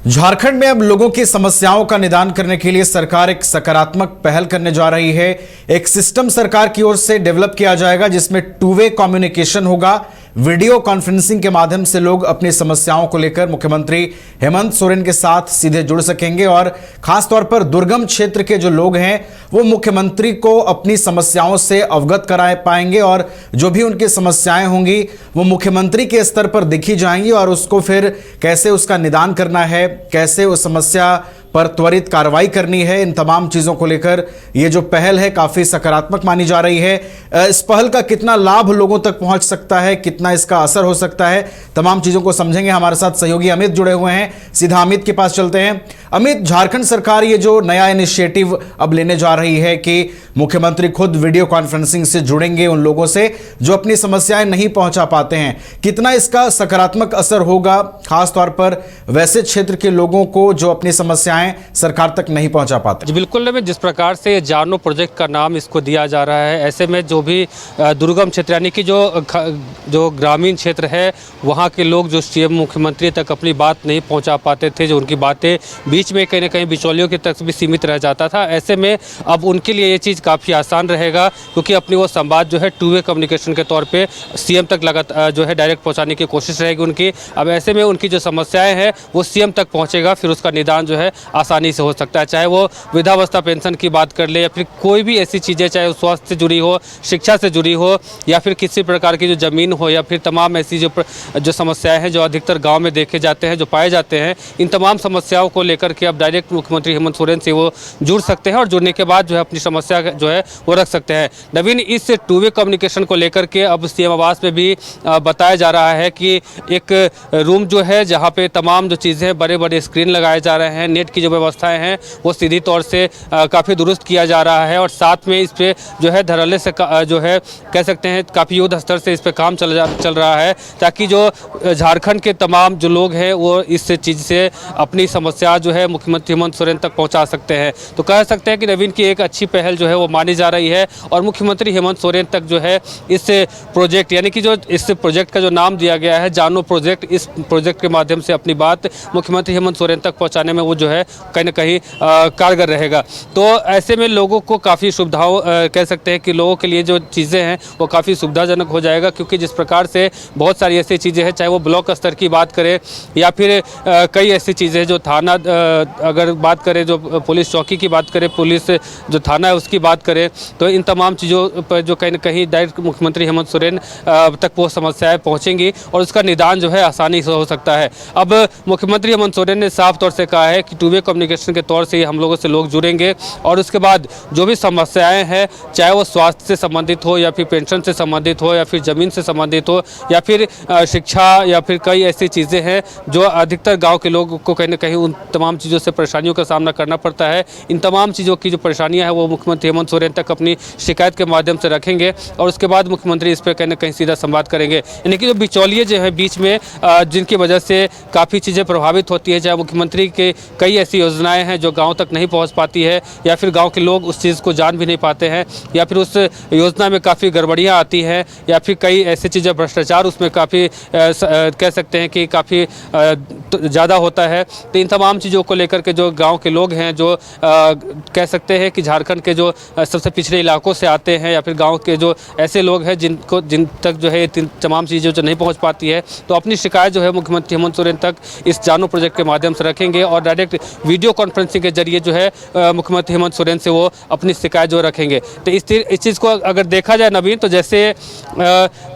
झारखंड में अब लोगों की समस्याओं का निदान करने के लिए सरकार एक सकारात्मक पहल करने जा रही है। एक सिस्टम सरकार की ओर से डेवलप किया जाएगा जिसमें टू वे कम्युनिकेशन होगा। वीडियो कॉन्फ्रेंसिंग के माध्यम से लोग अपनी समस्याओं को लेकर मुख्यमंत्री हेमंत सोरेन के साथ सीधे जुड़ सकेंगे और खासतौर पर दुर्गम क्षेत्र के जो लोग हैं वो मुख्यमंत्री को अपनी समस्याओं से अवगत करा पाएंगे और जो भी उनकी समस्याएं होंगी वो मुख्यमंत्री के स्तर पर देखी जाएंगी और उसको फिर कैसे उसका निदान करना है, कैसे उस समस्या पर त्वरित कार्रवाई करनी है, इन तमाम चीजों को लेकर ये जो पहल है काफी सकारात्मक मानी जा रही है। इस पहल का कितना लाभ लोगों तक पहुंच सकता है, कितना इसका असर हो सकता है, तमाम चीजों को समझेंगे। हमारे साथ सहयोगी अमित जुड़े हुए हैं, सीधा अमित के पास चलते हैं। अमित, झारखंड सरकार ये जो नया इनिशिएटिव अब लेने जा रही है कि मुख्यमंत्री खुद वीडियो कॉन्फ्रेंसिंग से जुड़ेंगे उन लोगों से जो अपनी समस्याएं नहीं पहुंचा पाते हैं, कितना इसका सकारात्मक असर होगा खासतौर पर वैसे क्षेत्र के लोगों को जो अपनी समस्याएं सरकार तक नहीं पहुंचा पाते? जी बिल्कुल नहीं, जिस प्रकार से जानो प्रोजेक्ट का नाम इसको दिया जा रहा है, ऐसे में जो भी दुर्गम क्षेत्र यानी कि जो ग्रामीण क्षेत्र है वहाँ के लोग जो सीएम मुख्यमंत्री तक अपनी बात नहीं पहुँचा पाते थे, जो उनकी बातें बीच में कहीं ना कहीं बिचौलियों की तक भी सीमित रह जाता था, ऐसे में अब उनके लिए ये चीज़ काफ़ी आसान रहेगा क्योंकि अपनी वो संवाद जो है टू वे कम्युनिकेशन के तौर पे सीएम तक लगातार जो है डायरेक्ट पहुंचाने की कोशिश रहेगी उनकी। अब ऐसे में उनकी जो समस्याएं हैं वो सीएम तक पहुंचेगा, फिर उसका निदान जो है आसानी से हो सकता है। चाहे वो वृद्धावस्था पेंशन की बात कर ले या फिर कोई भी ऐसी चीज़ें, चाहे वो स्वास्थ्य से जुड़ी हो, शिक्षा से जुड़ी हो या फिर किसी प्रकार की जो ज़मीन हो या फिर तमाम ऐसी जो समस्याएं हैं जो अधिकतर गाँव में देखे जाते हैं, जो पाए जाते हैं, इन तमाम समस्याओं को लेकर के अब डायरेक्ट मुख्यमंत्री हेमंत सोरेन से वो जुड़ सकते हैं और जुड़ने के बाद जो है अपनी समस्या जो है वो रख सकते हैं। नवीन, इस टू वे कम्युनिकेशन को लेकर के अब सीएम आवास में भी बताया जा रहा है कि एक रूम जो है जहाँ पे तमाम जो चीज़ें, बड़े बड़े स्क्रीन लगाए जा रहे हैं, नेट की जो व्यवस्थाएं हैं वो सीधी तौर से काफ़ी दुरुस्त किया जा रहा है और साथ में इस पे जो है धड़ल्ले से जो है कह सकते हैं काफ़ी युद्ध स्तर से इस पे काम चल रहा है ताकि जो झारखंड के तमाम जो लोग हैं वो इस चीज़ से अपनी समस्या जो है मुख्यमंत्री हेमंत सोरेन तक पहुंचा सकते हैं। तो कह सकते हैं कि नवीन की एक अच्छी पहल जो है वो मानी जा रही है और मुख्यमंत्री हेमंत सोरेन तक जो है इस प्रोजेक्ट यानी कि जो इस प्रोजेक्ट का जो नाम दिया गया है जानो प्रोजेक्ट, इस प्रोजेक्ट के माध्यम से अपनी बात मुख्यमंत्री हेमंत सोरेन तक पहुँचाने में वो जो है कहीं ना कहीं कारगर रहेगा। तो ऐसे में लोगों को काफ़ी सुविधाओं कह सकते हैं कि लोगों के लिए जो चीज़ें हैं वो काफ़ी सुविधाजनक हो जाएगा क्योंकि जिस प्रकार से बहुत सारी ऐसी चीज़ें हैं, चाहे वो ब्लॉक स्तर की बात करें या फिर कई ऐसी चीज़ें जो थाना अगर बात करें, जो पुलिस चौकी की बात करें, पुलिस जो थाना है उसकी बात करें, तो इन तमाम चीज़ों पर जो कहीं ना कहीं डायरेक्ट मुख्यमंत्री हेमंत सोरेन तक वो समस्याएँ पहुँचेंगी और उसका निदान जो है आसानी से हो सकता है। अब मुख्यमंत्री हेमंत सोरेन ने साफ तौर से कहा है कि टू वे कम्युनिकेशन के तौर से हम लोगों से लोग जुड़ेंगे और उसके बाद जो भी समस्याएं हैं, चाहे वो स्वास्थ्य से संबंधित हो या फिर पेंशन से संबंधित हो या फिर ज़मीन से संबंधित हो या फिर शिक्षा या फिर कई ऐसी चीज़ें हैं जो अधिकतर गांव के लोगों को कहीं ना कहीं उन तमाम चीज़ों से परेशानियों का सामना करना पड़ता है। इन तमाम चीज़ों की जो परेशानियाँ हैं वो मुख्यमंत्री हेमंत सोरेन तक अपनी शिकायत के माध्यम से रखेंगे और उसके बाद मुख्यमंत्री इस पर कहीं ना कहीं सीधा संवाद करेंगे। यानी कि जो बिचौलिए जो है बीच में जिनकी वजह से काफ़ी चीज़ें प्रभावित होती है, चाहे मुख्यमंत्री के कई ऐसी योजनाएं हैं जो गांव तक नहीं पहुंच पाती है या फिर गांव के लोग उस चीज़ को जान भी नहीं पाते हैं या फिर उस योजना में काफ़ी गड़बड़ियां आती हैं या फिर कई ऐसी चीज़ें, भ्रष्टाचार उसमें काफ़ी कह सकते हैं कि काफ़ी ज़्यादा होता है। तो इन तमाम चीज़ों को लेकर के जो गांव के लोग हैं, जो कह सकते हैं कि झारखंड के जो सबसे पिछड़े इलाकों से आते हैं या फिर गाँव के जो ऐसे लोग हैं जिन तक जो है तमाम चीज़ें जो नहीं पहुँच पाती है, तो अपनी शिकायत जो है मुख्यमंत्री हेमंत सोरेन तक इस जानो प्रोजेक्ट के माध्यम से रखेंगे और डायरेक्ट वीडियो कॉन्फ्रेंसिंग के जरिए जो है मुख्यमंत्री हेमंत सोरेन से वो अपनी शिकायत जो रखेंगे। तो इस चीज़ को अगर देखा जाए नवीन, तो जैसे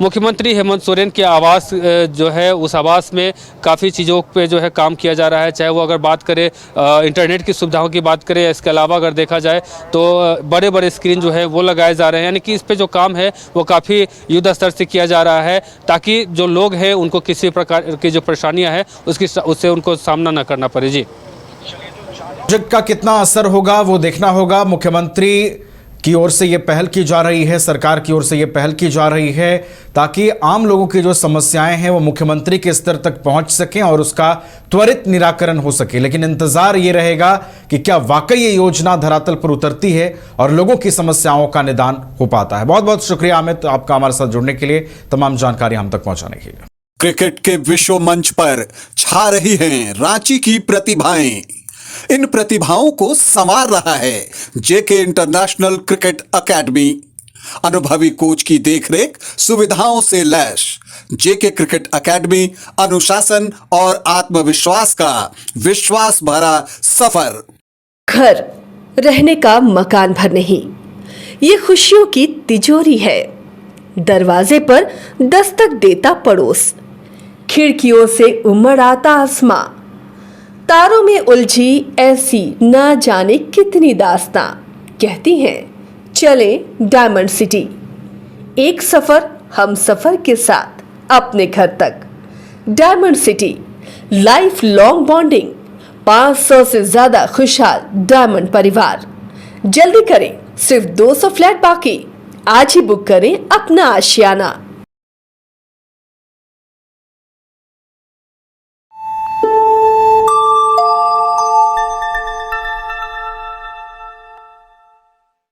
मुख्यमंत्री हेमंत सोरेन के आवास जो है उस आवास में काफ़ी चीज़ों पे जो है काम किया जा रहा है, चाहे वो अगर बात करें इंटरनेट की सुविधाओं की बात करें, इसके अलावा अगर देखा जाए तो बड़े बड़े स्क्रीन जो है वो लगाए जा रहे हैं। यानी कि इस पर जो काम है वो काफ़ी युद्ध स्तर से किया जा रहा है ताकि जो लोग हैं उनको किसी प्रकार की जो परेशानियाँ हैं उससे उनको सामना न करना पड़े। जी, प्रोजेक्ट का कितना असर होगा वो देखना होगा। मुख्यमंत्री की ओर से ये पहल की जा रही है, सरकार की ओर से ये पहल की जा रही है ताकि आम लोगों की जो समस्याएं हैं वो मुख्यमंत्री के स्तर तक पहुंच सकें और उसका त्वरित निराकरण हो सके। लेकिन इंतजार ये रहेगा कि क्या वाकई ये योजना धरातल पर उतरती है और लोगों की समस्याओं का निदान हो पाता है। बहुत बहुत शुक्रिया अमित, आपका हमारे साथ जुड़ने के लिए, तमाम जानकारी हम तक पहुंचाने के लिए। क्रिकेट के विश्व मंच पर छा रही हैं रांची की प्रतिभाएं। इन प्रतिभाओं को संवार रहा है जेके इंटरनेशनल क्रिकेट एकेडमी। अनुभवी कोच की देखरेख, सुविधाओं से लैस जेके क्रिकेट एकेडमी अनुशासन और आत्मविश्वास का विश्वास भरा सफर। घर रहने का मकान भर नहीं, ये खुशियों की तिजोरी है। दरवाजे पर दस्तक देता पड़ोस, खिड़कियों से उमड़ आता आसमां, तारों में उलझी ऐसी ना जाने कितनी दास्तां। कहती हैं चले डायमंड सिटी, एक सफर हम सफर के साथ अपने घर तक। Diamond city, life long bonding, 500 से ज्यादा खुशहाल डायमंड परिवार। जल्दी करें, सिर्फ 200 फ्लैट बाकी। आज ही बुक करें अपना आशियाना।